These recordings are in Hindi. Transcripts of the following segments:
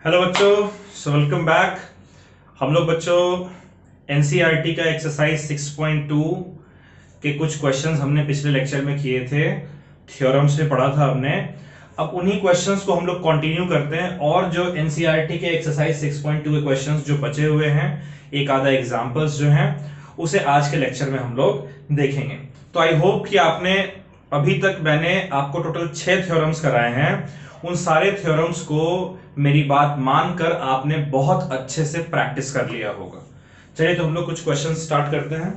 हेलो बच्चों, वेलकम बैक। हम लोग बच्चों एनसीईआरटी का एक्सरसाइज 6.2 के कुछ क्वेश्चंस हमने पिछले लेक्चर में किए थे। थ्योरम्स में पढ़ा था हमने। अब उन्हीं क्वेश्चंस को हम लोग कंटिन्यू करते हैं और जो एनसीईआरटी के एक्सरसाइज 6.2 के क्वेश्चंस जो बचे हुए हैं, एक आधा एग्जांपल्स जो हैं, उसे आज के लेक्चर में हम लोग देखेंगे। तो आई होप कि आपने अभी तक मैंने आपको टोटल 6 थ्योरम्स कराए हैं। उन सारे थ्योरम्स को मेरी बात मानकर आपने बहुत अच्छे से प्रैक्टिस कर लिया होगा। चलिए तो हम लोग कुछ क्वेश्चन स्टार्ट करते हैं।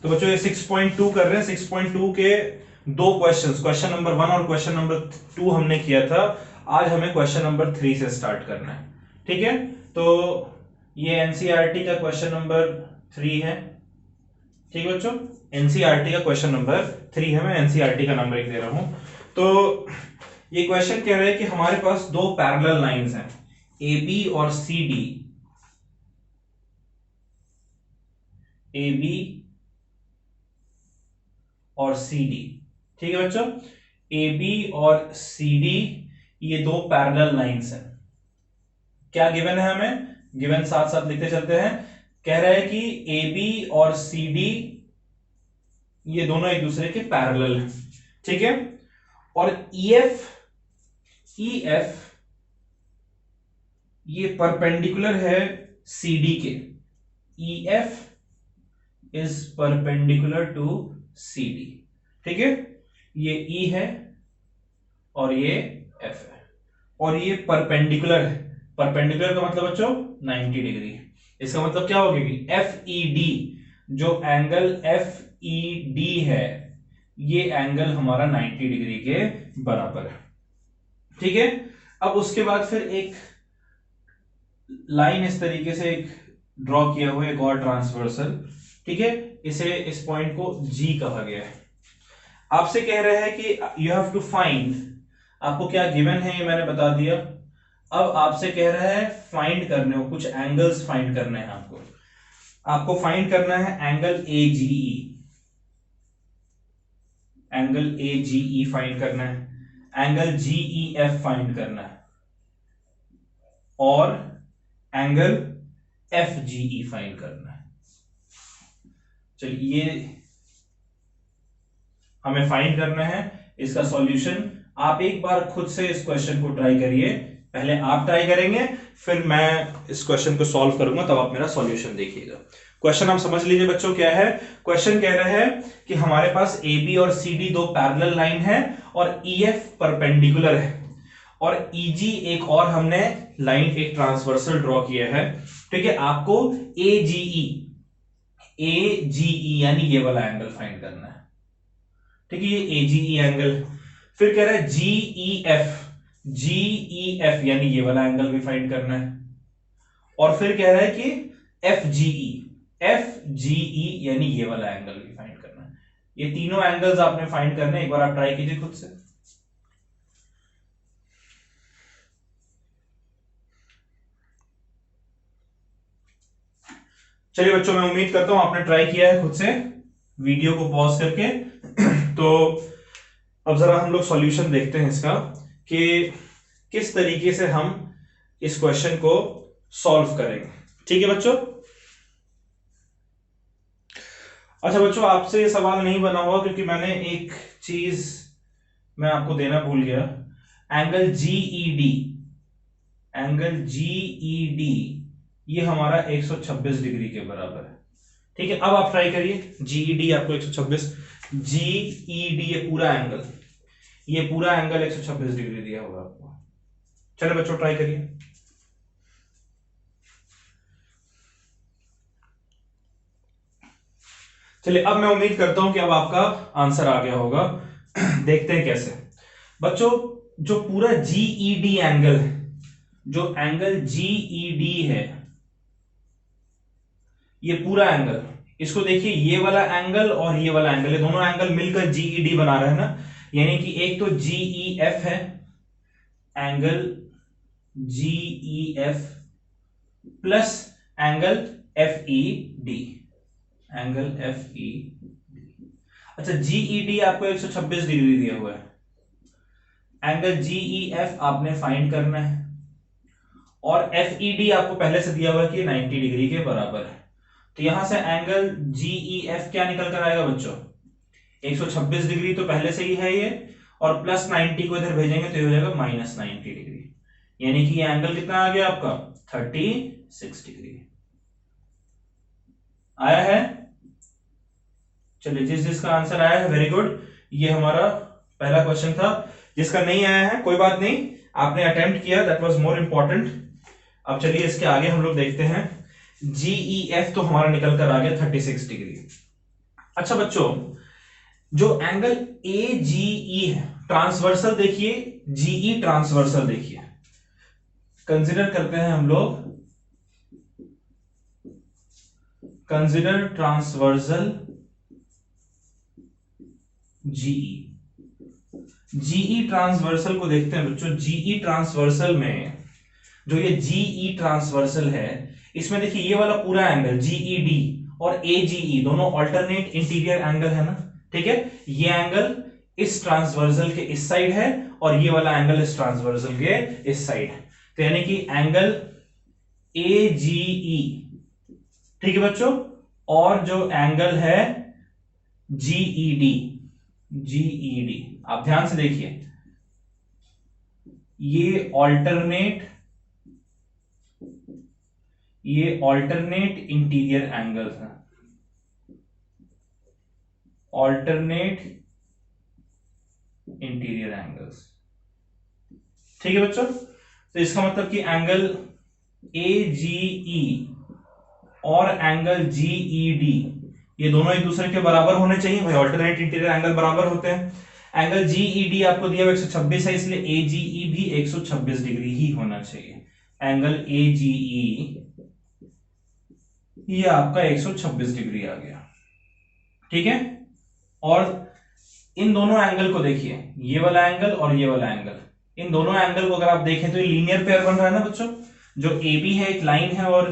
तो बच्चों ये 6.2 कर रहे हैं। 6.2 के दो क्वेश्चंस, क्वेश्चन नंबर 1 और क्वेश्चन नंबर 2 हमने किया था। आज हमें क्वेश्चन नंबर 3 से स्टार्ट करना है। ठीक है, तो ये एनसीईआरटी का क्वेश्चन नंबर 3 है। ठीक है बच्चों, एनसीईआरटी का क्वेश्चन नंबर 3 है। मैं एनसीईआरटी का नंबर 1 दे रहा हूं। तो ये क्वेश्चन कह रहा है कि हमारे पास दो पैरेलल लाइंस हैं, ए बी और सी डी। ए बी और सी डी। ठीक है बच्चों, ए बी और सी डी ये दो पैरेलल लाइंस हैं। क्या गिवन है हमें? गिवन साथ साथ लिखते चलते हैं। कह रहा है कि ए बी और सी डी ये दोनों एक दूसरे के पैरेलल हैं। ठीक है, और ई एफ ये परपेंडिकुलर है सी डी के। E F is perpendicular to C D. ठीक है, ये ई है और ये एफ है और ये परपेंडिकुलर है। परपेंडिकुलर का मतलब बच्चों 90 डिग्री। इसका मतलब क्या होगा कि एफ ई डी, जो एंगल एफ ई डी है, ये एंगल हमारा 90 डिग्री के बराबर है। ठीक है, अब उसके बाद फिर एक लाइन इस तरीके से एक ड्रॉ किया हुआ है, एक और ट्रांसवर्सल। ठीक है, इसे इस पॉइंट को जी कहा गया है। आपसे कह रहे हैं कि यू हैव टू फाइंड, आपको क्या गिवन है ये मैंने बता दिया। अब आपसे कह रहा है फाइंड करने हो, कुछ एंगल्स फाइंड करने हैं आपको। आपको फाइंड करना है angle A G E. Angle A G E find करना है, angle G E F find करना है और angle F G E find करना है। चलिए, ये हमें फाइंड करना है। इसका सॉल्यूशन आप एक बार खुद से इस क्वेश्चन को ट्राई करिए। पहले आप ट्राई करेंगे, फिर मैं इस क्वेश्चन को सॉल्व करूंगा, तब आप मेरा सॉल्यूशन देखिएगा। क्वेश्चन आप समझ लीजिए बच्चों क्या है। क्वेश्चन कह रहा है कि हमारे पास ए बी और सी डी दो पैरेलल लाइन है और ई एफ परपेंडिकुलर है और ई जी एक और हमने लाइन, एक ट्रांसवर्सल ड्रॉ किया है। ठीक है, आपको ए जी ई यानी ये वाला एंगल फाइंड करना है। ठीक है, ये ए जी ई एंगल। फिर कह रहा है जी ई एफ यानी ये वाला एंगल भी फाइंड करना है। और फिर कह रहा है कि एफ जी ई यानी ये वाला एंगल भी फाइंड करना है। ये तीनों एंगल्स आपने फाइंड करने, एक बार आप ट्राई कीजिए खुद से। चलिए बच्चों, मैं उम्मीद करता हूं आपने ट्राई किया है खुद से, वीडियो को पॉज करके। तो अब जरा हम लोग सॉल्यूशन देखते हैं इसका, कि किस तरीके से हम इस क्वेश्चन को सॉल्व करेंगे। ठीक है बच्चों। अच्छा बच्चों, आपसे ये सवाल नहीं बना हुआ क्योंकि मैंने एक चीज मैं आपको देना भूल गया। एंगल जीईडी, एंगल जीईडी ये हमारा 126 डिग्री के बराबर है। ठीक है, अब आप ट्राई करिए। जीईडी आपको 126, जीईडी ये पूरा एंगल 126 डिग्री दिया होगा आपको। चलो बच्चों ट्राई करिए। चलिए, अब मैं उम्मीद करता हूं कि अब आपका आंसर आ गया होगा। देखते हैं कैसे। बच्चों, जो पूरा जीईडी एंगल है, जो एंगल जीईडी है, ये पूरा एंगल, इसको देखिए, ये वाला एंगल और ये वाला एंगल, ये दोनों एंगल मिलकर जीईडी बना रहे हैं ना। यानी कि एक तो जीईएफ है, angle GEF plus angle FED, angle FED. अच्छा, जीईडी आपको 126 डिग्री दिया हुआ है। एंगल जीईएफ आपने फाइंड करना है, और एफईडी आपको पहले से दिया हुआ है कि 90 डिग्री के बराबर है। तो यहां से एंगल जीईएफ क्या निकल कर आएगा बच्चों, 126 डिग्री तो पहले से ही है ये, और प्लस 90 को इधर भेजेंगे तो ये हो जाएगा माइनस 90 डिग्री, यानी कि ये एंगल कितना आ गया आपका 36 डिग्री आया है। चलिए, जिसका आंसर आया है वेरी गुड, ये हमारा पहला क्वेश्चन था। जिसका नहीं आया है कोई बात नहीं, आपने अटेम्प्ट किया, दैट वाज मोर इंपॉर्टेंट। अब चलिए इसके आगे हम लोग देखते हैं। जीईएफ तो हमारा निकल कर आ गया 36 डिग्री। अच्छा बच्चों, जो एंगल एजीई है, ट्रांसवर्सल देखिए, जीई ट्रांसवर्सल देखिए, कंसिडर करते हैं हम लोग, consider transversal GE. GE transversal को देखते हैं बच्चों। जीई ट्रांसवर्सल में जो ये जीई ट्रांसवर्सल है, इसमें देखिए ये वाला पूरा एंगल जीईडी और एजीई दोनों अल्टरनेट इंटीरियर एंगल है ना, ठीक है। ये एंगल इस ट्रांसवर्सल के इस साइड है और ये वाला एंगल इस ट्रांसवर्सल के इस साइड है, तो यानी कि एंगल एजीई, ठीक है बच्चों, और जो एंगल है जीईडी, जीईडी आप ध्यान से देखिए, ये ऑल्टरनेट इंटीरियर एंगल है, ऑल्टरनेट इंटीरियर एंगल्स, ठीक है बच्चों। तो इसका मतलब कि एंगल एजीई और एंगल जीईडी ये दोनों एक दूसरे के बराबर होने चाहिए भाई, ऑल्टरनेट इंटीरियर एंगल बराबर होते हैं। एंगल जीईडी आपको दिया हुआ 126 है, इसलिए एजीई भी 126 डिग्री ही होना चाहिए। एंगल एजीई ये आपका 126 डिग्री आ गया, ठीक है। और इन दोनों एंगल को देखिए, ये वाला एंगल और ये वाला एंगल, इन दोनों एंगल को अगर आप देखें तो ये लीनियर पेयर बन रहा है ना बच्चों। जो AB है एक लाइन है और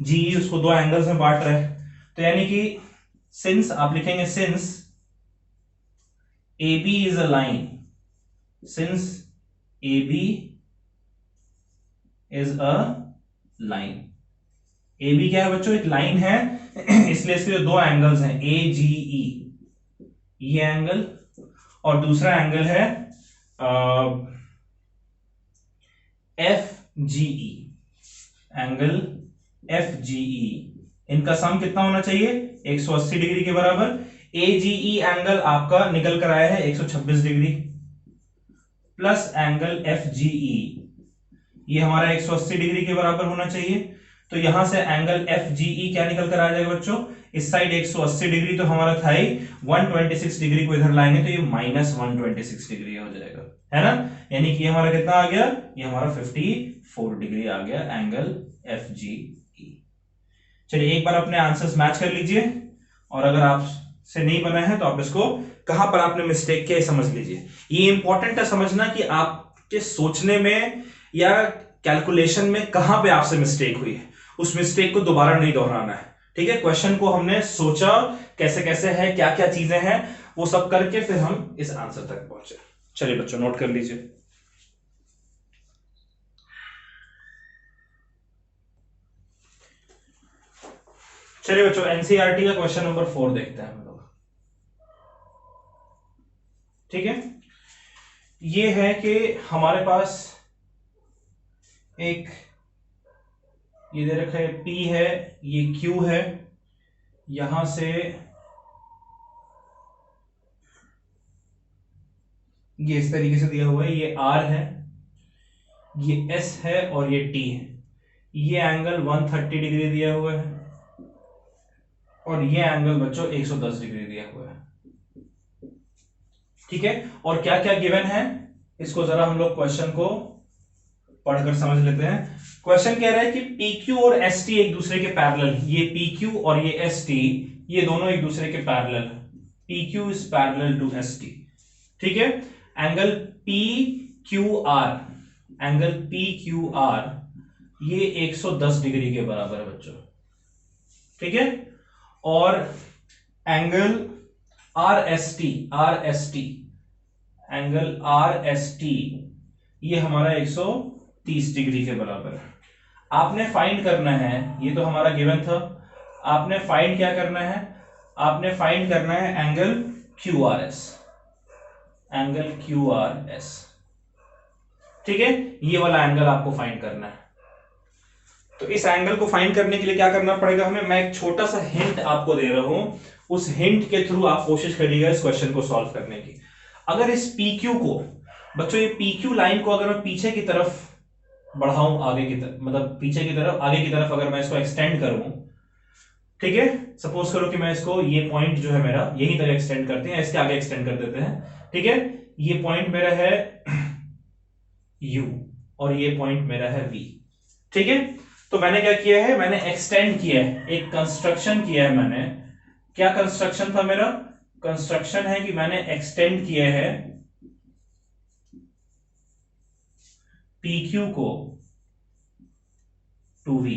GE उसको दो एंगल्स में बांट रहा है, तो यानी कि सिंस आप लिखेंगे since AB is a line, since AB is a line, AB क्या है बच्चों, एक लाइन है, इसलिए इसके जो दो एंगल्स हैं AGE, ये एंगल और दूसरा एंगल है FGE, एंगल FGE, इनका सम कितना होना चाहिए 180 डिग्री के बराबर। AGE एंगल आपका निकल कर आया है 126 डिग्री, प्लस एंगल FGE ये हमारा 180 डिग्री के बराबर होना चाहिए। तो यहां से एंगल FGE क्या निकल कर आ जाएगा बच्चों, इस साइड 180 डिग्री तो हमारा था ही, 126 डिग्री को इधर लाएंगे तो ये माइनस 126 डिग्री हो जाएगा, है ना। यानी कि हमारा कितना आ गया, ये हमारा 54 डिग्री आ गया एंगल FGE। चलिए एक बार अपने आंसर्स मैच कर लीजिए, और अगर आप से नहीं बना है तो आप इसको कहां पर आपने मिस्टेक किया समझ लीजिए। ये इंपॉर्टेंट है समझना कि आपके सोचने में या कैलकुलेशन में कहां पे आपसे मिस्टेक हुई है, उस मिस्टेक को दोबारा नहीं दोहराना है, ठीक है। क्वेश्चन को हमने सोचा कैसे कैसे है, क्या क्या चीजें हैं, वो सब करके फिर हम इस आंसर तक पहुंचे। चलिए बच्चों नोट कर लीजिए। चलिए बच्चों एनसीईआरटी का क्वेश्चन नंबर 4 देखते हैं हम लोग, ठीक है। ये है कि हमारे पास एक ये दे रखा है P है, ये Q है, यहां से ये इस तरीके से दिया हुआ है, ये R है, ये S है और ये T है। ये एंगल 130 डिग्री दिया हुआ है और ये एंगल बच्चों 110 डिग्री दिया हुआ है, ठीक है। और क्या क्या गिवन है इसको जरा हम लोग क्वेश्चन को पढ़कर समझ लेते हैं। क्वेश्चन कह रहा है कि PQ और ST एक दूसरे के पैरेलल, ये PQ और ये ST ये दोनों एक दूसरे के parallel, PQ is parallel to ST, ठीक है। एंगल PQR, एंगल PQR ये 110 डिग्री के बराबर है बच्चों, ठीक है। और angle RST angle R S T ये हमारा 130 डिग्री के बराबर है। आपने फाइंड करना है, ये तो हमारा गिवन था, आपने फाइंड क्या करना है, आपने फाइंड करना है angle Q R S, angle Q R S. ठीक है, ये वाला एंगल आपको फाइंड करना है। तो इस एंगल को फाइंड करने के लिए क्या करना पड़ेगा हमें, मैं एक छोटा सा हिंट आपको दे रहा हूं, उस हिंट के थ्रू आप कोशिश करिएगा इस क्वेश्चन को सॉल्व करने की। अगर इस PQ को, बच्चों ये PQ लाइन को अगर मैं पीछे की तरफ बढ़ाऊं, आगे की तरफ, मतलब पीछे की तरफ, आगे की तरफ अगर मैं इसको एक्सटेंड करूं, ठीक है, सपोज करो कि मैं इसको, ये पॉइंट जो है मेरा यहीं तक एक्सटेंड करते हैं, इसके आगे एक्सटेंड कर देते हैं, ठीक है, ये पॉइंट मेरा है U और ये पॉइंट मेरा है V। ठीक है, तो मैंने क्या किया है, मैंने एक्सटेंड किया है, एक कंस्ट्रक्शन किया है मैंने। क्या कंस्ट्रक्शन था मेरा, कंस्ट्रक्शन है कि मैंने एक्सटेंड किया है PQ को टू V,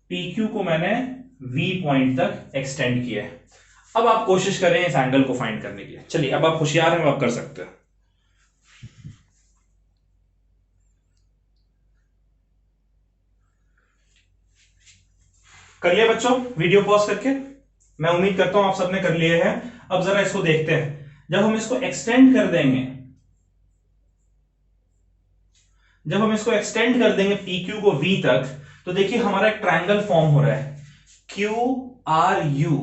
PQ को मैंने V पॉइंट तक एक्सटेंड किया है। अब आप कोशिश करें इस एंगल को फाइंड करने की। चलिए, अब आप होशियार हैं, आप कर सकते हैं। कर लिया बच्चों वीडियो पॉज करके? मैं उम्मीद करता हूं आप सबने कर लिए हैं। अब जरा इसको देखते हैं, जब हम इसको एक्सटेंड कर देंगे, जब हम इसको एक्सटेंड कर देंगे PQ को V तक, तो देखिए हमारा एक ट्रायंगल फॉर्म हो रहा है, QRU,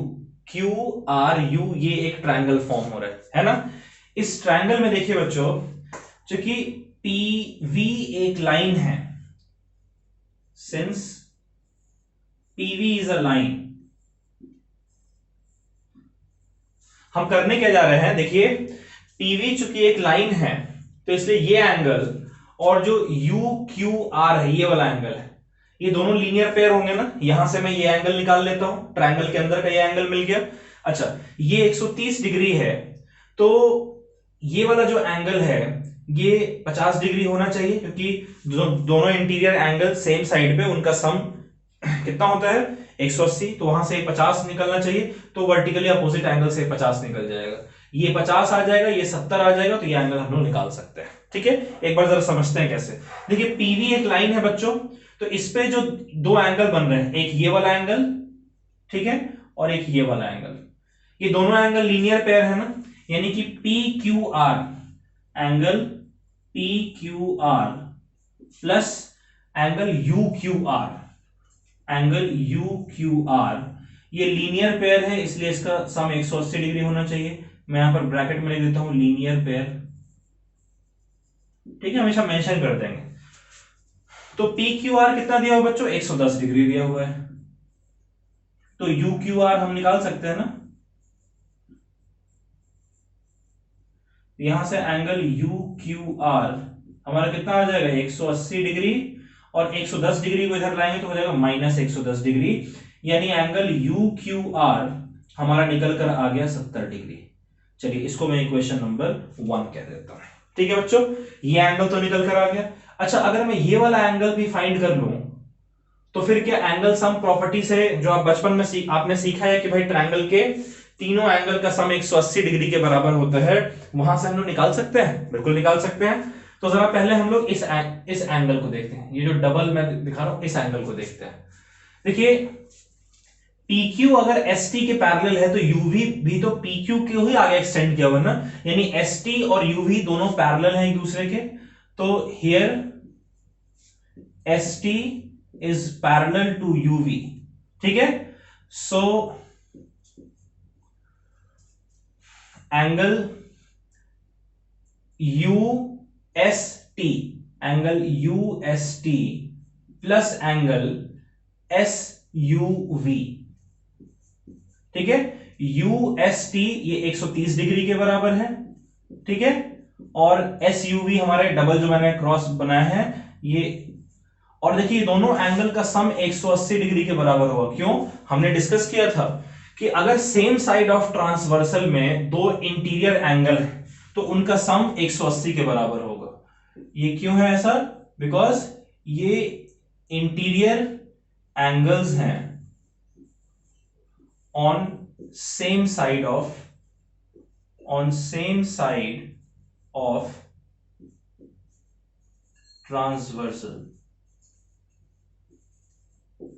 QRU, ये एक ट्रायंगल फॉर्म हो रहा है ना। इस ट्रायंगल में देखिए बच्चों, चूंकि PV एक लाइन है, since PV is a line, हम करने क्या जा रहे हैं, देखिए PV चूंकि एक लाइन है, तो इसलिए ये एंगल और जो UQR है, ये वाला एंगल है, ये दोनों लीनियर पेयर होंगे ना। यहां से मैं ये एंगल निकाल लेता हूं, ट्रायंगल के अंदर का ये एंगल मिल गया। अच्छा, ये 130 डिग्री है, तो ये वाला जो एंगल है ये 50 डिग्री होना चाहिए, क्योंकि दोनों इंटीरियर एंगल सेम साइड पे, उनका सम कितना होता है 180, तो वहां से 50 निकलना चाहिए, तो वर्टिकली अपोजिट एंगल से 50 निकल जाएगा, ये 50 आ जाएगा, ये 70 आ जाएगा, तो ये एंगल हम लोग निकाल सकते हैं। ठीक है, एक बार जरा समझते हैं कैसे। देखिए PV एक लाइन है बच्चों, तो इस पे जो दो एंगल बन रहे हैं, एक ये वाला एंगल, ठीक है, और एक ये वाला एंगल, ये दोनों एंगल लीनियर पेयर है ना, यानी कि PQR, angle PQR plus angle UQR, angle UQR, ये लीनियर पेयर है, इसलिए इसका सम 180 डिग्री होना चाहिए। मैं यहां पर ब्रैकेट में लिख देता हूं लीनियर पेयर, ठीक है, हमेशा मेंशन कर देंगे। तो PQR कितना दिया हुआ बच्चों, 110 डिग्री दिया हुआ है, तो UQR हम निकाल सकते हैं ना, यहां से एंगल UQR हमारा कितना आ जाएगा, 180 डिग्री, और 110 डिग्री को इधर लाएंगे तो हो जाएगा -110 डिग्री, यानी एंगल UQR हमारा निकल कर आ गया 70 डिग्री। चलिए, इसको मैं इक्वेशन नंबर 1 कह देता हूं। ठीक है बच्चों, ये एंगल तो निकल कर आ गया। अच्छा, अगर मैं ये वाला एंगल भी फाइंड कर लूं, तो फिर क्या एंगल सम प्रॉपर्टी से, जो आप बचपन में आपने सीखा है कि भाई ट्रायंगल के तीनों एंगल का सम 180 डिग्री के बराबर होता है, वहां से हम लोग निकाल सकते हैं, बिल्कुल निकाल सकते हैं। तो जरा पहले हम लोग इस एंगल को देखते हैं, ये जो डबल मैं दिखा रहा हूं, इस एंगल को देखते हैं। देखिए PQ अगर ST के पैरेलल है, तो UV भी तो PQ के ही आगे एक्सटेंड किया हुआ ना, यानी ST और UV दोनों पैरेलल हैं एक दूसरे के, तो here ST is parallel to UV। ठीक है, so angle UST, angle UST plus angle SUV, ठीक है, UST ये 130 डिग्री के बराबर है, ठीक है, और SUV हमारे डबल जो मैंने क्रॉस बनाया है ये, और देखिए दोनों एंगल का सम 180 डिग्री के बराबर होगा। क्यों, हमने डिस्कस किया था कि अगर सेम साइड ऑफ ट्रांसवर्सल में दो इंटीरियर एंगल है, तो उनका सम 180 के बराबर होगा। ये क्यों है ऐसा, बिकॉज ये इंटीरियर एंगल्स हैं on same side of transversal,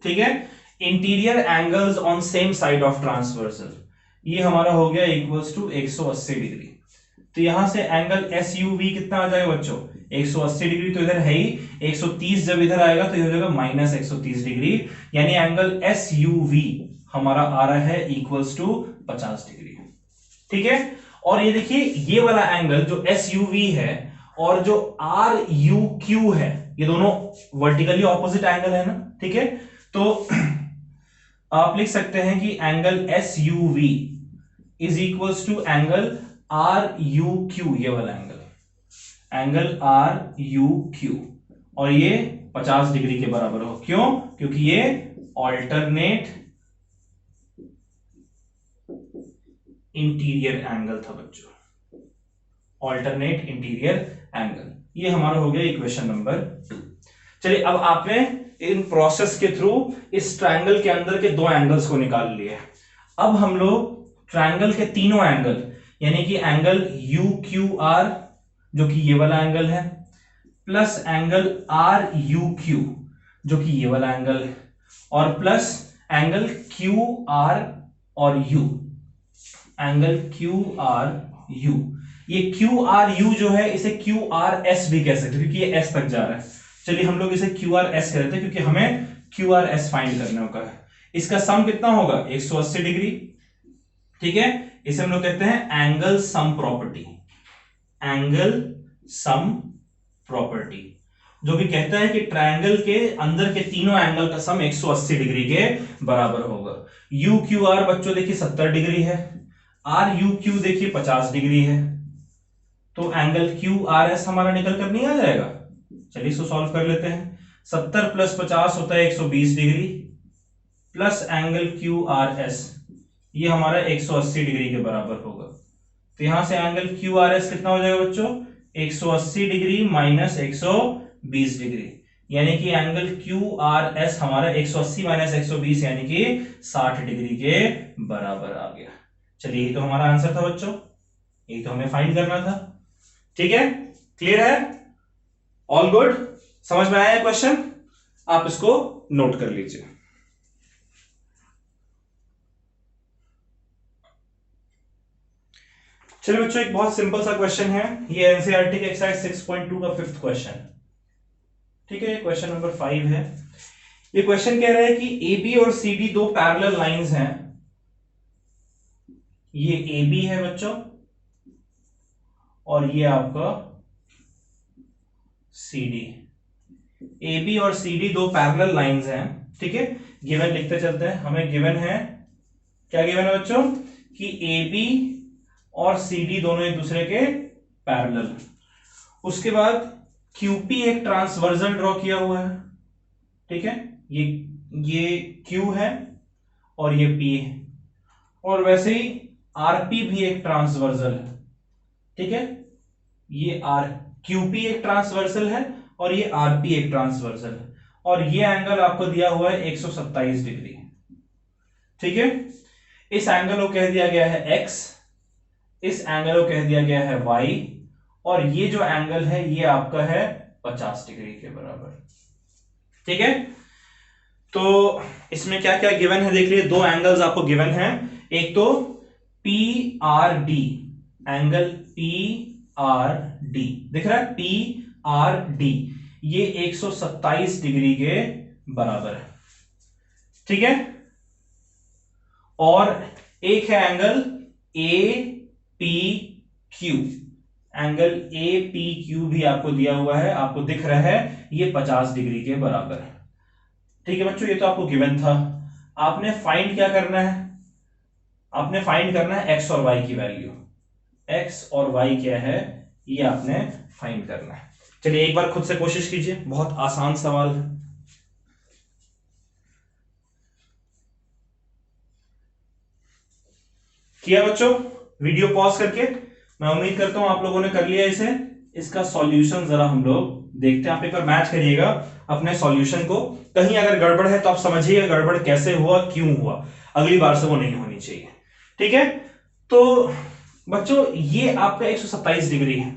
ठीक है, interior angles on same side of transversal, ये हमारा हो गया इक्वल्स टू 180 डिग्री। तो यहां से एंगल एस यू वी कितना आ जाएगा बच्चों, 180 डिग्री, तो इधर है ही 130, जब इधर आएगा तो ये हो जाएगा माइनस 130 डिग्री, यानी एंगल एस यू वी हमारा आ रहा है इक्वल्स टू 50 डिग्री, ठीक है। और ये देखिए ये वाला एंगल जो एस यू वी है और जो आर यू क्यू है, ये दोनों वर्टिकली ऑपोजिट एंगल है ना, ठीक है। तो आप लिख सकते हैं कि angle S U V is equals to angle R U Q, ये वाला एंगल आर यू क्यू, और ये 50 डिग्री के बराबर हो। क्यों? क्योंकि ये ऑल्टरनेट इंटीरियर एंगल था बच्चों, ऑल्टरनेट इंटीरियर एंगल। ये हमारा हो गया इक्वेशन नंबर 2। चलिए अब आपने इन प्रोसेस के थ्रू इस ट्रायंगल के अंदर के दो एंगल्स को निकाल लिए। अब हम लोग ट्रायंगल के तीनों एंगल, यानी कि एंगल यू क्यू आर जो कि ये वाला एंगल है, plus angle R U Q जो कि ये वाला एंगल है, और प्लस एंगल क्यू आर और U, angle Q R U. ये क्यू आर यू जो है इसे क्यू आर एस भी कह सकते हैं क्योंकि ये एस तक जा रहा है। चलिए हम लोग इसे क्यू आर एस कहते हैं क्योंकि हमें क्यू आर एस फाइंड करने का है। इसका सम कितना होगा, 180 डिग्री, ठीक है। इसे हम लोग कहते हैं angle sum property, angle sum property, जो भी कहता है कि ट्रायंगल के अंदर के तीनों एंगल का सम 180 डिग्री के बराबर होगा। यू क्यू आर बच्चों देखिए 70 डिग्री है, आर यू क्यू देखिए 50 डिग्री है, तो एंगल क्यू आर एस हमारा निकल कर नहीं आ जाएगा। चलिए इसको सॉल्व कर लेते हैं। 70 प्लस 50 होता है 120 degree, plus angle Q R S, ये हमारा 180 डिग्री के बराबर होगा। तो यहां से एंगल क्यू आर एस कितना हो जाएगा बच्चों, 180 डिग्री माइनस 120 डिग्री, यानी कि एंगल क्यू आर एस हमारा 180 माइनस 120 यानी कि 60 डिग्री के बराबर आ गया। चलिए यही तो हमारा आंसर था बच्चों, यही तो हमें फाइंड करना था, ठीक है। क्लियर है, ऑल गुड, समझ में आया क्वेश्चन? आप इसको नोट कर लीजिए। चलिए बच्चों एक बहुत सिंपल सा क्वेश्चन है, ये एनसीईआरटी के एक्सरसाइज 6.2 का 5th क्वेश्चन, ठीक है। क्वेश्चन नंबर 5 है। ये क्वेश्चन कह रहा है कि AB और CD दो पैरेलल लाइंस हैं। ये AB है बच्चों और ये आपका CD। AB और CD दो पैरेलल लाइंस हैं, ठीक है। गिवन लिखते चलते हैं। हमें गिवन है, क्या गिवन है बच्चों, कि AB और CD दोनों एक दूसरे के पैरेलल। उसके बाद QP एक ट्रांसवर्सल ड्रॉ किया हुआ है, ठीक है। ये Q है और ये P है, और वैसे ही RP भी एक ट्रांसवर्सल है, ठीक है। ये QP एक ट्रांसवर्सल है और ये RP एक ट्रांसवर्सल है, और ये एंगल आपको दिया हुआ है 127 डिग्री, ठीक है। इस एंगल को कह दिया गया है X, इस एंगल को कह दिया गया है Y, और ये जो एंगल है ये आपका है 50 डिग्री के बराबर, ठीक है। तो इसमें क्या क्या गिवन है देख लीजिए। दो एंगल्स आपको गिवन है, एक तो PRD, एंगल PRD दिख रहा है, PRD ये 127 डिग्री के बराबर है, ठीक है। और एक है एंगल APQ, एंगल APQ भी आपको दिया हुआ है, आपको दिख रहा है ये 50 डिग्री के बराबर है, ठीक है बच्चों। ये तो आपको गिवन था। आपने फाइंड क्या करना है, आपने फाइंड करना है x और y की वैल्यू। x और y क्या है ये आपने फाइंड करना है। चलिए एक बार खुद से कोशिश कीजिए, बहुत आसान सवाल है। किया बच्चों, वीडियो पॉज करके? मैं उम्मीद करता हूं आप लोगों ने कर लिया इसे। इसका सॉल्यूशन जरा हम लोग देखते हैं। आप एक बार मैच करिएगा अपने सॉल्यूशन को, कहीं अगर गड़बड़ है तो आप समझिएगा गड़बड़ कैसे हुआ, क्यों हुआ, अगली बार से वो नहीं होनी चाहिए, ठीक है। तो बच्चों ये आपका 127 डिग्री है,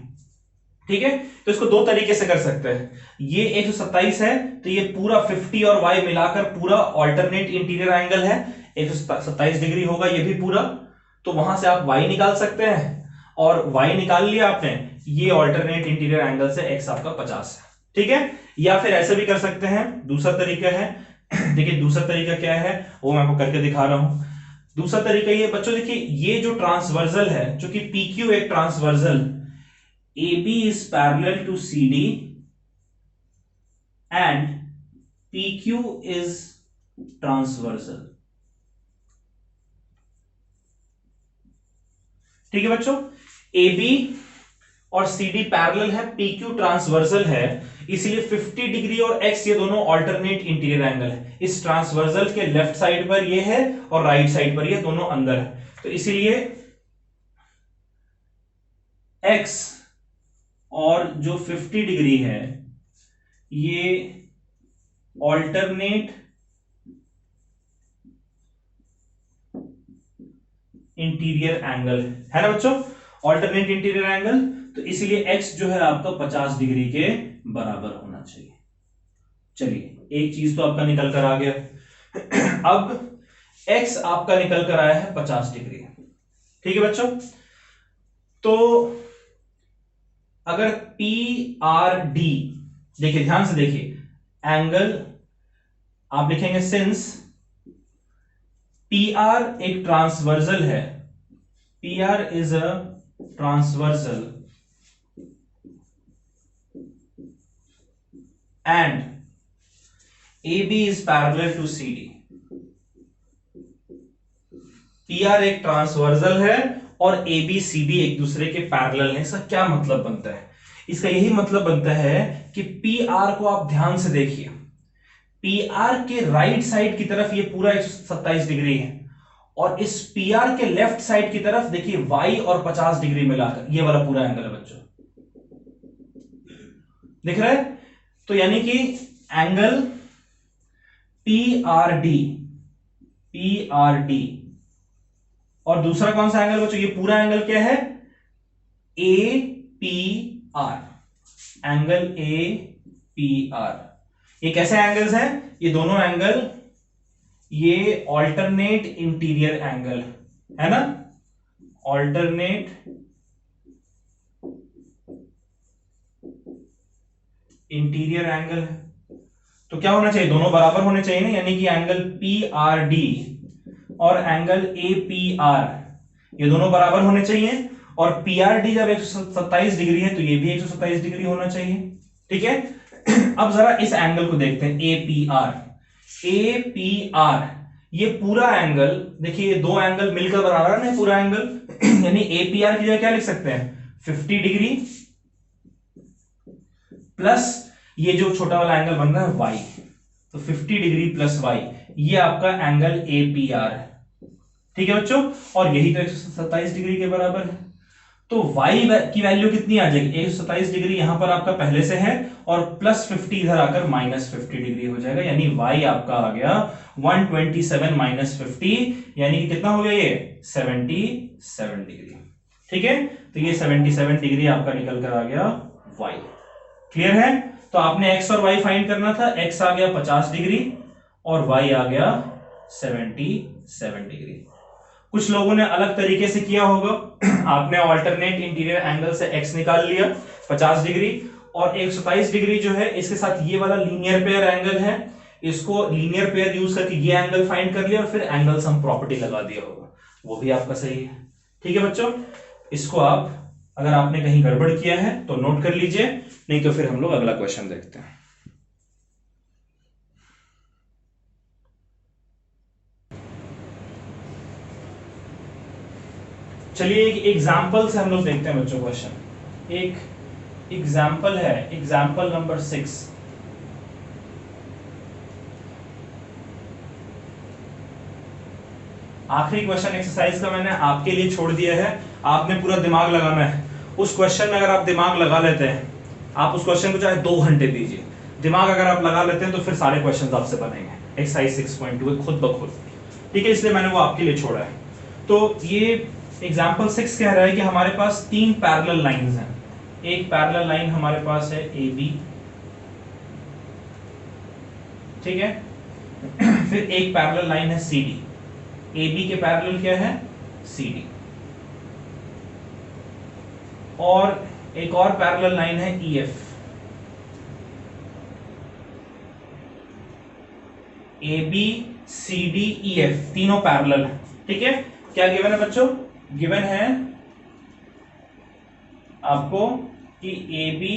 ठीक है, तो इसको दो तरीके से कर सकते हैं। ये 127 है तो ये पूरा 50 और y मिलाकर पूरा ऑल्टरनेट इंटीरियर एंगल है, 127 डिग्री होगा ये भी पूरा। तो वहां से आप y निकाल सकते हैं और y निकाल लिया आपने, ये ऑल्टरनेट इंटीरियर एंगल से x आपका 50 है। ठीक है, या फिर ऐसे भी कर सकते हैं, दूसरा तरीका है देखिए दूसरा तरीका क्या है वो मैं आपको करके दिखा रहा हूं। दूसरा तरीका ये बच्चों देखिए, ये जो ट्रांसवर्सल है, चूंकि PQ एक transversal, AB is parallel to CD and PQ is transversal। ठीक है बच्चों, AB और CD पैरेलल है, PQ ट्रांसवर्सल है, इसीलिए 50 डिग्री और X ये दोनों अल्टरनेट इंटीरियर एंगल है। इस ट्रांसवर्सल के लेफ्ट साइड पर ये है और राइट साइड पर ये दोनों अंदर है, तो इसीलिए X और जो 50 डिग्री है ये ऑल्टरनेट इंटीरियर एंगल है ना बच्चों, ऑल्टरनेट इंटीरियर एंगल, तो इसीलिए x जो है आपका 50 डिग्री के बराबर होना चाहिए। चलिए एक चीज तो आपका निकल कर आ गया अब x आपका निकल कर आया है 50 डिग्री। ठीक है बच्चों, तो अगर PRD, देखिए ध्यान से देखिए एंगल आप लिखेंगे सिंस PR एक ट्रांसवर्सल है, PR is a transversal and AB is parallel to CD। PR एक ट्रांसवर्सल है और AB CD एक दूसरे के पैरेलल है। इसका क्या मतलब बनता है? इसका यही मतलब बनता है कि PR को आप ध्यान से देखिए, PR के राइट साइड की तरफ ये पूरा 127 डिग्री है और इस PR के लेफ्ट साइड की तरफ देखिए Y और 50 डिग्री मिलाकर ये वाला पूरा एंगल है बच्चों, दिख रहा है? तो यानी कि एंगल PRD और दूसरा कौन सा एंगल बच्चों, ये पूरा एंगल क्या है? APR, angle APR। ये कैसे एंगल्स हैं? ये दोनों एंगल ये ऑल्टरनेट इंटीरियर एंगल है ना, ऑल्टरनेट इंटीरियर एंगल है। तो क्या होना चाहिए? दोनों बराबर होने चाहिए ना, यानी कि एंगल PRD और एंगल APR ये दोनों बराबर होने चाहिए, और PRD जब 127 डिग्री है तो ये भी 127 डिग्री होना चाहिए। ठीक है, अब जरा इस एंगल को देखते हैं, APR ये पूरा एंगल देखिए, ये दो एंगल मिलकर बना रहा है ना पूरा एंगल यानी APR की जगह क्या लिख सकते हैं? 50 डिग्री प्लस ये जो छोटा वाला एंगल बन रहा है Y, तो 50 डिग्री प्लस Y ये आपका एंगल APR है। ठीक है बच्चों, और यही तो 127 डिग्री के बराबर है। तो y की वैल्यू कितनी आ जाएगी? 127 डिग्री यहां पर आपका पहले से है और प्लस 50 इधर आकर माइनस 50 डिग्री हो जाएगा, यानी y आपका आ गया 127 माइनस 50, यानी कि कितना हो गया? ये 77 डिग्री। ठीक है, तो ये 77 डिग्री आपका निकल कर आ गया y। क्लियर है? तो आपने x और y फाइंड करना था, x आ गया 50 डिग्री और y आ गया 77 डिग्री। कुछ लोगों ने अलग तरीके से किया होगा आपने ऑल्टरनेट इंटीरियर एंगल से x निकाल लिया 50 डिग्री और 127 डिग्री जो है इसके साथ ये वाला लीनियर पेयर एंगल है, इसको लीनियर पेयर यूज करके ये एंगल फाइंड कर लिया और फिर एंगल सम प्रॉपर्टी लगा दिया होगा, वो भी आपका सही है। ठीक है बच्चों, इसको आप अगर आपने कहीं गड़बड़ किया है तो नोट कर लीजिए, नहीं तो फिर हम लोग अगला क्वेश्चन देखते हैं। चलिए एक एग्जाम्पल से हम लोग देखते हैं बच्चों क्वेश्चन। एक एग्जाम्पल है, एग्जाम्पल नंबर 6। आखिरी क्वेश्चन एक्सरसाइज का मैंने आपके लिए छोड़ दिया है, आपने पूरा दिमाग लगाना है उस क्वेश्चन में। अगर आप दिमाग लगा लेते हैं, आप उस क्वेश्चन को चाहे 2 घंटे दीजिए, दिमाग अगर आप लगा लेते हैं तो फिर सारे क्वेश्चन आपसे बनेंगे एक्सरसाइज 6.2 खुद ब खुद। ठीक है, इसलिए मैंने वो आपके लिए छोड़ा है। तो ये एग्जाम्पल 6 कह रहा है कि हमारे पास 3 पैरेलल लाइंस हैं, एक पैरेलल लाइन हमारे पास है ए बी, ठीक है। फिर एक पैरेलल लाइन है सी डी, ए बी के पैरेलल क्या है, सी डी। और एक और पैरेलल लाइन है E F, A B C D E F, तीनों पैरेलल है, ठीक है। क्या गिवन है बच्चों, गिवन है आपको कि A B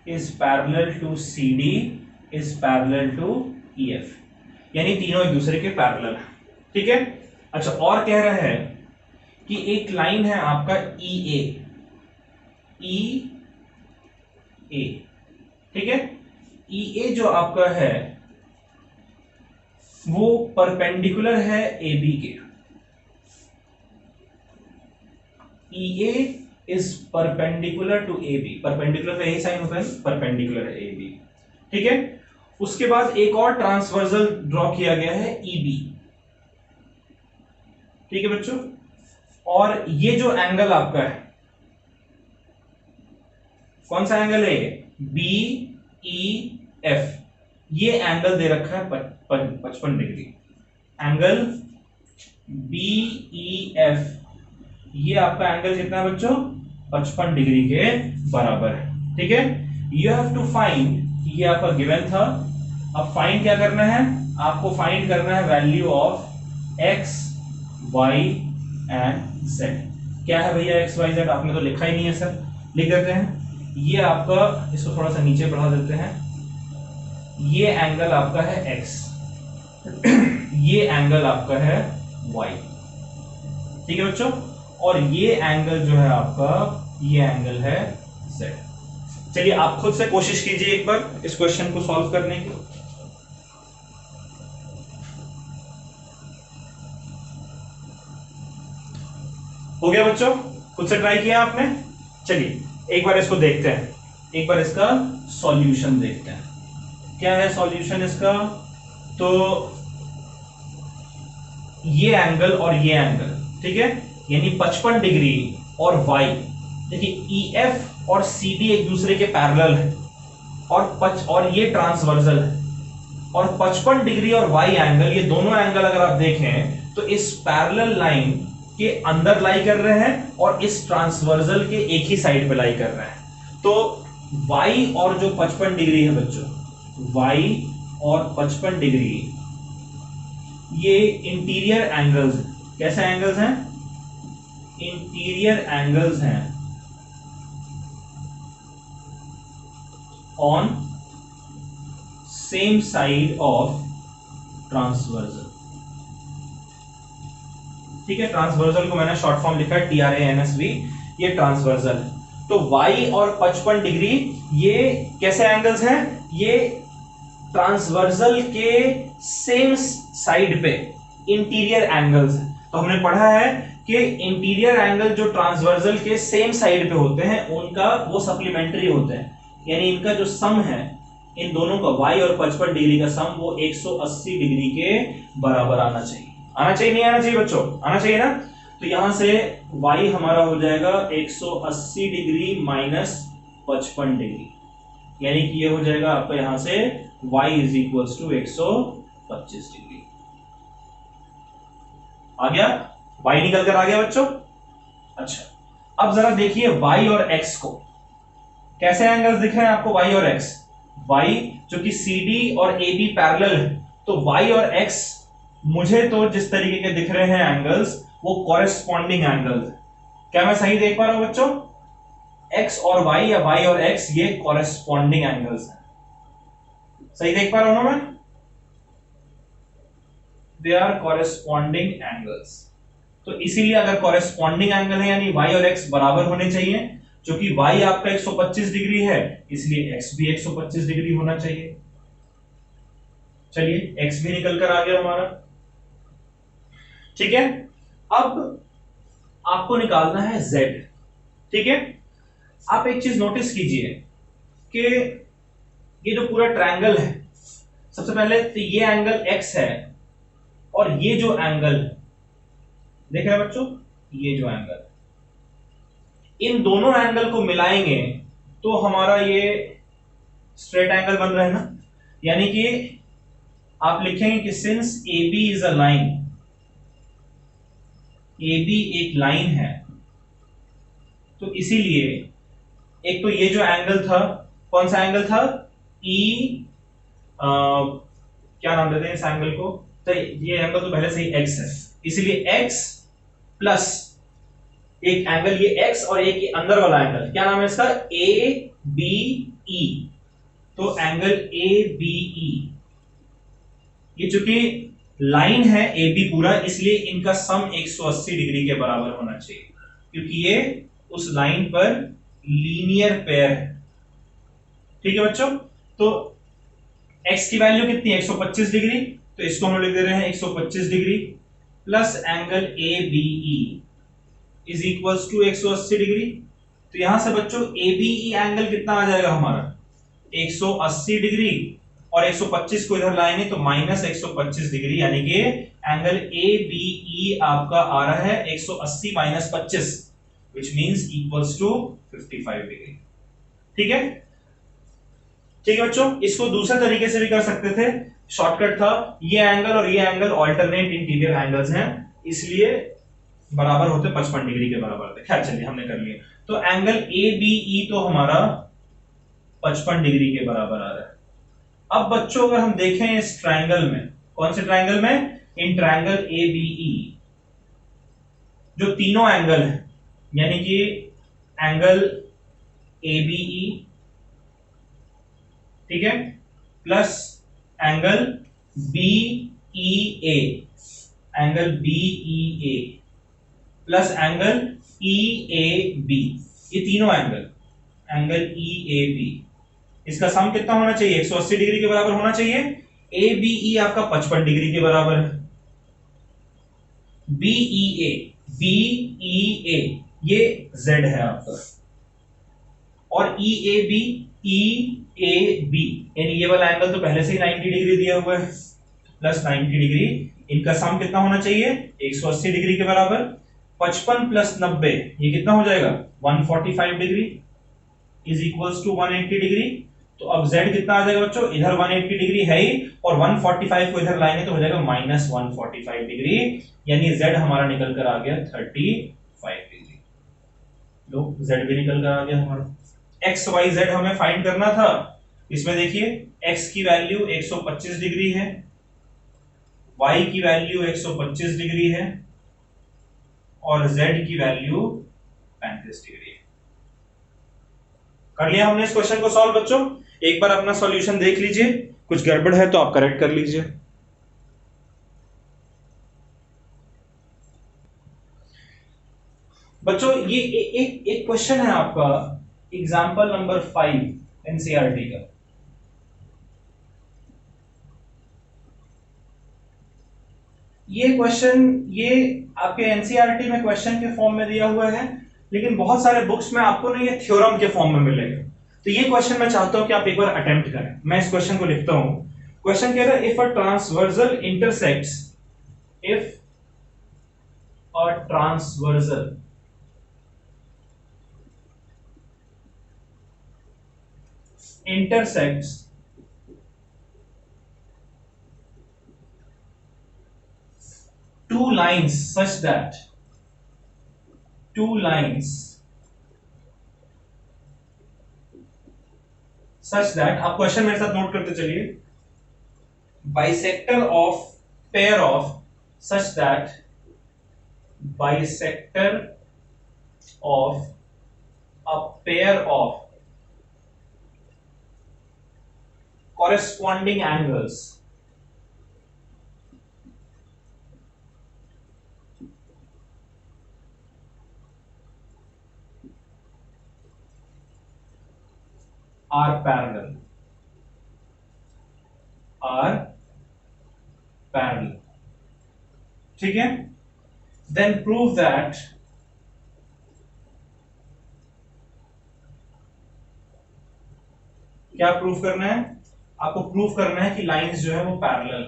is parallel to C D is parallel to E F, यानी तीनों एक दूसरे के पैरेलल है, ठीक है। अच्छा, और कह रहा है कि एक लाइन है आपका ई ए, ठीक है। ई ए जो आपका है वो परपेंडिकुलर है ए बी के, E A is perpendicular to A B, perpendicular का यही साइन होता है, परपेंडिकुलर है ए बी, ठीक है। उसके बाद एक और ट्रांसवर्सल ड्रॉ किया गया है ई बी, ठीक है बच्चों। और ये जो एंगल आपका है, कौन सा एंगल है, बी ई एफ, ये एंगल दे रखा है 55 डिग्री, एंगल बी ई एफ, ये आपका एंगल कितना है बच्चों, 55 डिग्री के बराबर है, ठीक है। यू हैव टू फाइंड, ये आपका गिवन था। अब फाइंड क्या करना है, आपको फाइंड करना है value of X Y and Z. क्या है भैया एक्स वाई जेड, आपने तो लिखा ही नहीं है सर, लिख देते हैं। ये आपका, इसको थोड़ा सा नीचे बढ़ा देते हैं, ये एंगल आपका है x, ये एंगल आपका है y, ठीक है बच्चों। और ये एंगल जो है आपका, ये एंगल है z। चलिए आप खुद से कोशिश कीजिए एक बार इस क्वेश्चन को सॉल्व करने की। हो गया बच्चों, खुद से ट्राई किया आपने। चलिए एक बार इसको देखते हैं, एक बार इसका सॉल्यूशन देखते हैं। क्या है सॉल्यूशन इसका, तो ये एंगल और ये एंगल, ठीक है, यानी 55 डिग्री और y, देखिए ई एफ और सी डी एक दूसरे के पैरेलल है, और ये ट्रांसवर्सल है, और 55 डिग्री और y एंगल, ये दोनों एंगल अगर आप देखें तो इस पैरेलल लाइन के अंदर लाई कर रहे हैं और इस ट्रांसवर्सल के एक ही साइड पे लाई कर रहे हैं। तो y और जो 55 डिग्री है बच्चों, y और 55 डिग्री, ये इंटीरियर एंगल्स हैं। कैसे एंगल्स हैं, इंटीरियर एंगल्स हैं on same side of transversal, ठीक है। ट्रांसवर्सल को मैंने शॉर्ट फॉर्म लिखा है TRANSV, ये ट्रांसवर्सल है। तो y और 55 डिग्री ये कैसे एंगल्स हैं, ये ट्रांसवर्सल के सेम साइड पे इंटीरियर एंगल्स हैं। तो हमने पढ़ा है कि इंटीरियर एंगल जो ट्रांसवर्सल के सेम साइड पे होते हैं उनका वो सप्लीमेंट्री होते हैं, यानी इनका जो सम है इन दोनों का, y और 55 डिग्री का सम, वो 180 डिग्री के बराबर आना चाहिए। आना चाहिए नहीं आना चाहिए बच्चों, आना चाहिए ना। तो यहां से y हमारा हो जाएगा 180 डिग्री माइनस 55 डिग्री, यानी कि ये हो जाएगा आपका यहां से y is equals to 125 degree. आ गया, y निकल कर आ गया बच्चों। अच्छा, अब जरा देखिए y और x को, कैसे एंगल्स दिख रहे हैं आपको y और x। y जो कि CD और AB पैरेलल है, तो y और x मुझे तो जिस तरीके के दिख रहे हैं एंगल्स, वो कॉरेस्पॉन्डिंग एंगल्स। क्या मैं सही देख पा रहा हूं बच्चों, x और y या y और x ये कॉरेस्पॉन्डिंग एंगल्स हैं। सही देख पा रहा हूं ना मैं, दे आर कॉरेस्पॉन्डिंग एंगल्स। तो इसीलिए अगर कॉरेस्पॉन्डिंग एंगल है यानी y और x बराबर होने चाहिए, जो कि y आपका 125 डिग्री है इसलिए x भी 125 डिग्री होना चाहिए। चलिए x भी निकल कर आ गया हमारा, ठीक है। अब आपको निकालना है z, ठीक है। आप एक चीज नोटिस कीजिए कि ये जो पूरा ट्रायंगल है, सबसे पहले तो ये एंगल x है और ये जो एंगल देख रहे हैं बच्चों, ये जो एंगल, इन दोनों एंगल को मिलाएंगे तो हमारा ये स्ट्रेट एंगल बन रहा है ना। यानी कि आप लिखेंगे कि since A B is a line, A B एक लाइन है, तो इसीलिए एक तो ये जो एंगल था, कौन सा एंगल था, ई, क्या नाम देते हैं इस एंगल को, तो ये एंगल तो पहले से ही एक्स है, इसीलिए एक्स प्लस एक एंगल ये एक्स और एक ये अंदर वाला एंगल, क्या नाम है इसका, ए बी ई। तो एंगल ए बी ई, ये चूंकि लाइन है ए बी पूरा, इसलिए इनका सम 180 डिग्री के बराबर होना चाहिए, क्योंकि ये उस लाइन पर लीनियर पेयर है। ठीक है बच्चों, तो x की वैल्यू कितनी है, 125 डिग्री, तो इसको हम लिख दे रहे हैं 125 degree plus angle A B E is equals to 180 degree. तो यहां से बच्चों ए बी ई एंगल कितना आ जाएगा हमारा, 180 डिग्री, और 125 को इधर लाएंगे तो माइनस 125 डिग्री, यानी कि एंगल ए बी ई आपका आ रहा है 180 minus 25, which means equals to 55 degree. ठीक है, ठीक है बच्चों, इसको दूसरे तरीके से भी कर सकते थे, शॉर्टकट था, ये एंगल और ये एंगल ऑल्टरनेट इंटीरियर एंगल्स हैं, इसलिए बराबर होते 55 डिग्री के बराबर थे। खैर चलिए हमने कर लिया। तो एंगल ए बी ई तो हमारा 55 डिग्री के बराबर आ रहा है। अब बच्चों अगर हम देखें इस ट्रायंगल में, कौन से ट्रायंगल में, इन ट्रायंगल ए बी ई, जो तीनों एंगल है, यानी कि एंगल ए बी ई, ठीक है, plus angle B E A, angle B E A plus angle E A B, ये तीनों angle, angle E A B, इसका सम कितना होना चाहिए, 180 डिग्री के बराबर होना चाहिए। ए बी ई आपका 55 डिग्री के बराबर है। बी ई ए ये z है आपका, और ई ए बी यानी ये वाला एंगल तो पहले से ही 90 डिग्री दिया हुआ है, प्लस 90 डिग्री, इनका सम कितना होना चाहिए, 180 डिग्री के बराबर। 55 प्लस 90 ये कितना हो जाएगा, 145 degree is equals to 180 degree. तो अब z कितना आ जाएगा बच्चों, इधर 180 डिग्री है ही, और 145 को इधर लाएंगे तो हो जाएगा माइनस 145 डिग्री, यानी z हमारा निकल कर आ गया 35 डिग्री। लो z भी निकल कर आ गया हमारा। x y z हमें फाइंड करना था, इसमें देखिए x की वैल्यू 125 डिग्री है, y की वैल्यू 125 डिग्री है, और z की वैल्यू 35 डिग्री है। कर लिया हमने इस क्वेश्चन को सॉल्व बच्चों। एक बार अपना सॉल्यूशन देख लीजिए, कुछ गड़बड़ है तो आप करेक्ट कर लीजिए। बच्चों ये एक क्वेश्चन है आपका, एग्जाम्पल नंबर 5 एनसीईआरटी का। ये क्वेश्चन ये आपके एनसीईआरटी में क्वेश्चन के फॉर्म में दिया हुआ है, लेकिन बहुत सारे बुक्स में आपको ना ये थ्योरम के फॉर्म में मिलेगा। तो ये क्वेश्चन मैं चाहता हूं कि आप एक बार अटेम्प्ट करें। मैं इस क्वेश्चन को लिखता हूं। क्वेश्चन कह रहा है if a transversal intersects, if a transversal intersects two lines such that आप क्वेश्चन मेरे साथ नोट करते चलिए, bisector of pair of such that bisector of a pair of corresponding angles are parallel, ठीक है। then prove that क्या प्रूफ करना है, आपको प्रूफ करना है कि लाइंस जो है वो parallel.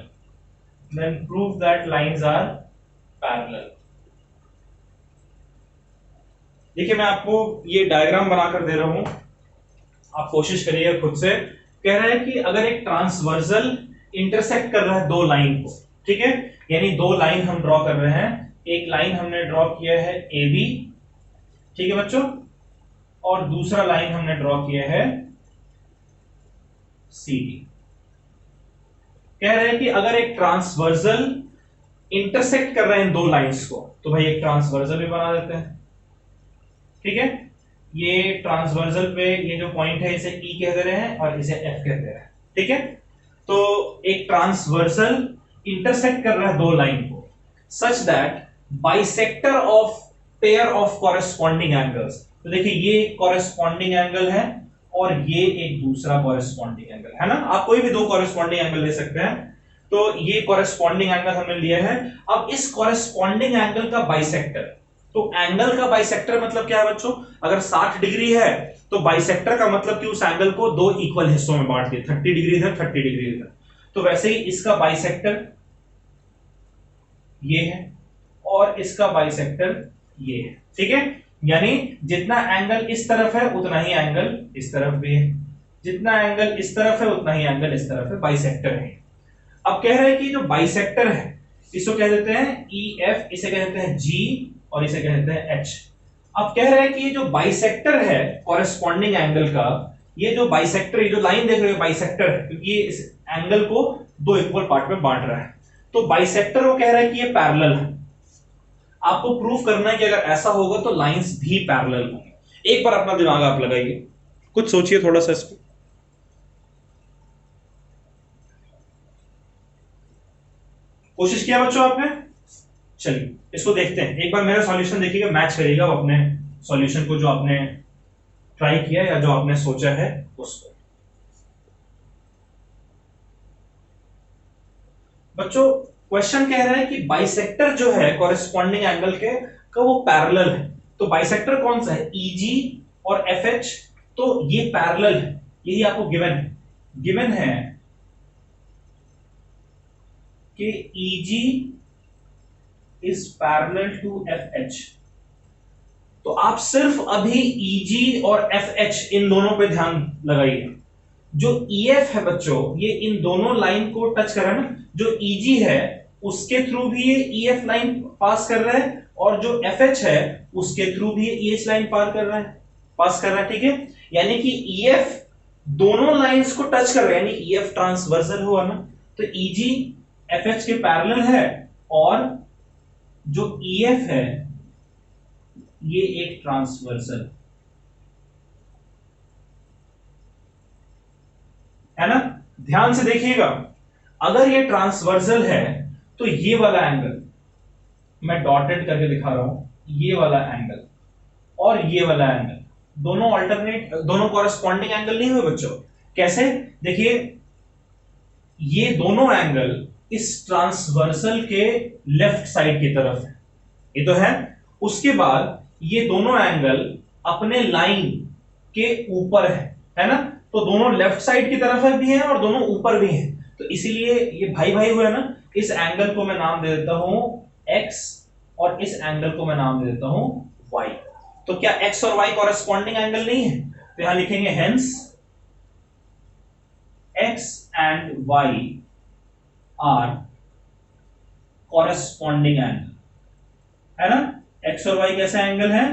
then prove that lines are parallel, देखिए मैं आपको ये डायग्राम बनाकर दे रहा हूं, आप कोशिश करिए खुद से। कह रहा है कि अगर एक ट्रांसवर्सल इंटरसेक्ट कर रहा है दो लाइन को, ठीक है, यानी दो लाइन हम ड्रॉ कर रहे हैं। एक लाइन हमने ड्रॉ किया है ए बी, ठीक है बच्चों, और दूसरा लाइन हमने ड्रॉ किया है सी डी। कह रहे हैं कि अगर एक ट्रांसवर्सल इंटरसेक्ट कर रहे हैं दो लाइंस को, तो भाई एक ट्रांसवर्सल भी बना देते हैं, ठीक है। ये ट्रांसवर्सल पे ये जो पॉइंट है इसे ई कह दे रहे हैं और इसे एफ कह दे रहे हैं, ठीक है। तो एक ट्रांसवर्सल इंटरसेक्ट कर रहा है दो लाइन को such that bisector of pair of corresponding angles. तो देखिए ये कॉरेस्पॉन्डिंग एंगल है और ये एक दूसरा कॉरेस्पॉन्डिंग एंगल है ना, आप कोई भी दो कॉरेस्पॉन्डिंग एंगल ले सकते हैं। तो ये कॉरेस्पॉन्डिंग एंगल हमने लिया है। अब इस कॉरेस्पॉन्डिंग एंगल का बाइसेक्टर, तो एंगल का बाइसेक्टर मतलब क्या है बच्चों, अगर 60 डिग्री है तो बाइसेक्टर का मतलब कि उस एंगल को दो इक्वल हिस्सों में बांट दिया, 30 डिग्री इधर 30 डिग्री इधर। तो वैसे ही इसका बाइसेक्टर ये है और इसका बाइसेक्टर ये है, ठीक है। यानी जितना एंगल इस तरफ है उतना ही एंगल इस तरफ भी है, जितना एंगल इस तरफ है उतना ही एंगल इस तरफ है, बाइसेक्टर है। अब कह रहे हैं कि जो बाइसेक्टर है इसको कह देते हैं ई एफ, इसे कह देते हैं जी और इसे कह देते हैं एच। अब कह रहे हैं कि ये जो बाइसेक्टर है कॉरेस्पॉन्डिंग एंगल का, ये जो बाइसेक्टर, ये जो लाइन देख रहे हो बाइसेक्टर है, क्योंकि ये इस एंगल को दो इक्वल पार्ट में बांट रहा है। तो बाइसेक्टर वो कह रहा है कि ये पैरेलल है। आपको प्रूफ करना है कि अगर ऐसा होगा तो लाइंस भी पैरेलल होंगी। एक बार अपना दिमाग आप लगाइए, कुछ सोचिए थोड़ा सा इस पर। कोशिश किया बच्चों आपने? चलिए इसको देखते हैं, एक बार मेरा सॉल्यूशन देखिएगा, मैच करिएगा अपने सॉल्यूशन को जो आपने ट्राई किया या जो आपने सोचा है उसको। बच्चों क्वेश्चन कह रहा है कि बाइसेक्टर जो है कॉरेस्पॉन्डिंग एंगल के का वो पैरेलल है। तो बाइसेक्टर कौन सा है, ईजी और एफएच, तो ये पैरेलल है, यही आपको गिवन है। गिवन है कि EG is parallel to FH. तो आप सिर्फ अभी ईजी और एफएच इन दोनों पे ध्यान लगाइए। जो ईएफ है बच्चों ये इन दोनों लाइन को टच कर रहा है ना, जो ईजी है उसके थ्रू भी ये ईएफ लाइन पास कर रहा है और जो एफएच है उसके थ्रू भी ये ईएच लाइन पास कर रहा है, ठीक है। यानी कि ईएफ दोनों लाइंस को टच कर रहा है, यानी ईएफ ट्रांसवर्सल हुआ ना, तो ईजी एफएच के पैरेलल है और जो ईएफ है ये एक ट्रांसवर्सल है ना। ध्यान से देखिएगा, अगर ये ट्रांसवर्सल है तो ये वाला एंगल मैं डॉटेड करके दिखा रहा हूं, ये वाला एंगल और ये वाला एंगल दोनों अल्टरनेट, दोनों कॉरेस्पॉन्डिंग एंगल नहीं हुए बच्चों। कैसे, देखिए ये दोनों एंगल इस ट्रांसवर्सल के लेफ्ट साइड की तरफ है, ये तो है। उसके बाद ये दोनों एंगल अपने लाइन के ऊपर है ना, तो दोनों लेफ्ट साइड की तरफ है भी है और दोनों ऊपर भी हैं, तो इसीलिए ये भाई भाई हुआ ना। इस एंगल को मैं नाम दे देता हूं x और इस एंगल को मैं नाम दे देता हूं y। तो क्या x और y कॉरेस्पॉन्डिंग एंगल नहीं है, तो यहां लिखेंगे hence x and y are corresponding angle, है ना। x और y कैसा एंगल है,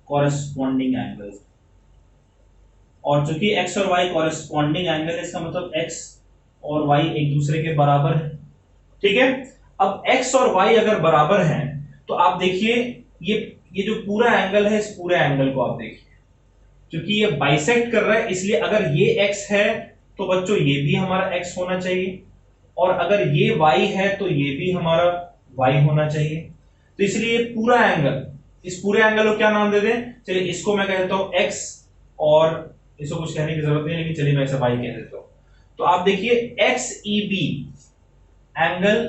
कॉरेस्पॉन्डिंग एंगल। और चूंकि x और y कॉरेस्पॉन्डिंग एंगल है इसका मतलब x और y एक दूसरे के बराबर है, ठीक है। अब x और y अगर बराबर हैं तो आप देखिए ये जो पूरा एंगल है, इस पूरे एंगल को आप देखिए, क्योंकि ये बाइसेक्ट कर रहा है इसलिए अगर ये x है तो बच्चों ये भी हमारा x होना चाहिए, और अगर ये y है तो ये भी हमारा y होना चाहिए। तो इसलिए पूरा एंगल, इस पूरे एंगल को क्या नाम दे दें, चलिए इसको मैं कहता हूं x और इसको कुछ कहने की जरूरत नहीं, लेकिन चलिए मैं इसे y कह देता हूं। तो आप देखिए X E B, angle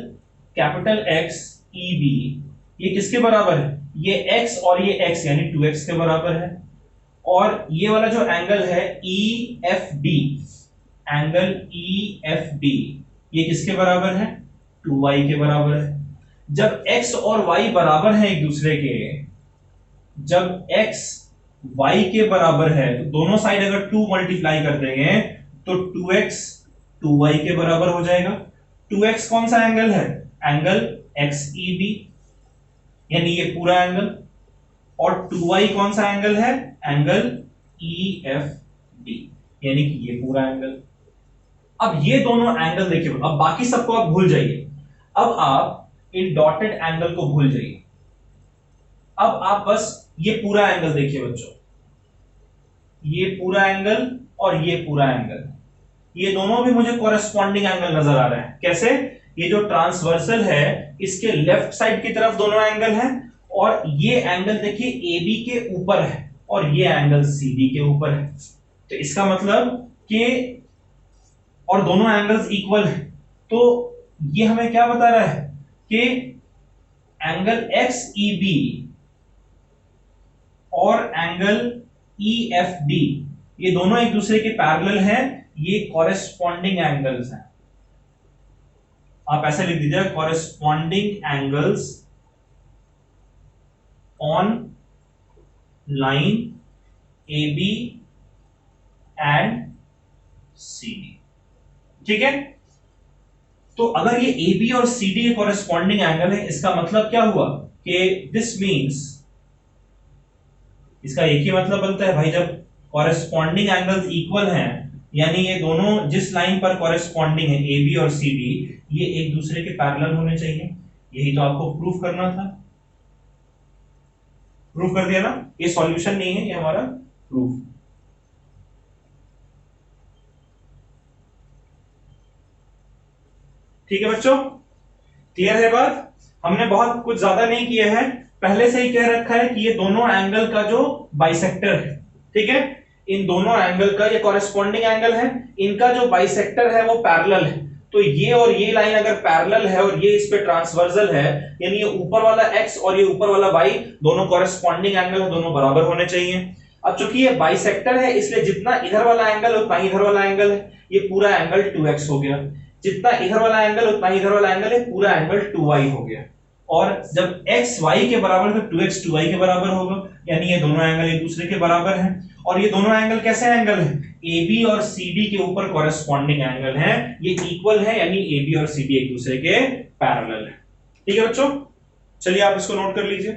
capital X E B, ये किसके बराबर है, ये x और ये x यानी 2x के बराबर है। और ये वाला जो एंगल है E F D, angle E F D ये किसके बराबर है, 2y के बराबर है। जब x और y बराबर हैं एक दूसरे के, जब x y के बराबर है तो दोनों साइड अगर 2 मल्टीप्लाई कर देंगे तो 2x 2y के बराबर हो जाएगा। 2x कौन सा एंगल है? एंगल XEB, यानी ये पूरा एंगल। और 2y कौन सा एंगल है? एंगल EFD, यानी कि ये पूरा एंगल। अब ये दोनों एंगल देखिए, अब बाकी सबको आप भूल जाइए, अब आप इन डॉटेड एंगल को भूल जाइए। अब आप बस ये पूरा एंगल देखिए बच्चों, ये पूरा एंगल और ये पूरा एंगल, ये दोनों भी मुझे कॉरेस्पॉन्डिंग एंगल नजर आ रहे हैं। कैसे? ये जो ट्रांसवर्सल है इसके लेफ्ट साइड की तरफ दोनों एंगल हैं, और ये एंगल देखिए AB के ऊपर है और ये एंगल CD के ऊपर है। तो इसका मतलब कि और दोनों एंगल्स इक्वल है, तो ये हमें क्या बता रहा है कि एंगल XEB और एंगल EFD ये दोनों एक दूसरे के पैरेलल हैं, ये कॉरेस्पॉन्डिंग एंगल्स हैं। आप ऐसे लिख दीजिए, corresponding angles on line AB and CD। ठीक है, तो अगर ये AB और CD एक कॉरेस्पॉन्डिंग एंगल है, इसका मतलब क्या हुआ कि दिस मींस, इसका एक ही मतलब बनता है भाई, जब कॉरेस्पॉन्डिंग एंगल्स इक्वल हैं, यानी ये दोनों जिस लाइन पर कॉरेस्पॉन्डिंग है AB और CD, ये एक दूसरे के पैरेलल होने चाहिए। यही तो आपको प्रूफ करना था, प्रूफ कर दिया ना। ये सॉल्यूशन नहीं है, ये हमारा प्रूफ। ठीक है बच्चों, क्लियर है बात? हमने बहुत कुछ ज्यादा नहीं किया है, पहले से ही कह रखा है कि ये दोनों एंगल का जो बाइसेक्टर है, ठीक है, इन दोनों एंगल का, ये कॉरेस्पॉन्डिंग एंगल है, इनका जो बाइसेक्टर है वो पैरेलल है। तो ये और ये लाइन अगर पैरेलल है और ये इस पे ट्रांसवर्सल है, यानी ये ऊपर वाला x और ये ऊपर वाला y दोनों कॉरेस्पॉन्डिंग एंगल है, दोनों बराबर होने चाहिए। अब चूंकि ये बाइसेक्टर है, इसलिए जितना इधर वाला एंगल उतना ही इधर वाला एंगल है, ये पूरा एंगल 2x हो गया। जितना इधर वाला एंगल उतना ही इधर वाला एंगल है, पूरा एंगल 2y हो गया। और जब x y के बराबर तो 2x 2y के बराबर होगा, यानी ये दोनों एंगल एक दूसरे के बराबर हैं। और ये दोनों एंगल कैसे एंगल है? AB और CD के ऊपर कॉरेस्पॉन्डिंग एंगल है, ये इक्वल है, यानी AB और CD एक दूसरे के पैरेलल है। ठीक है बच्चों, चलिए आप इसको नोट कर लीजिए।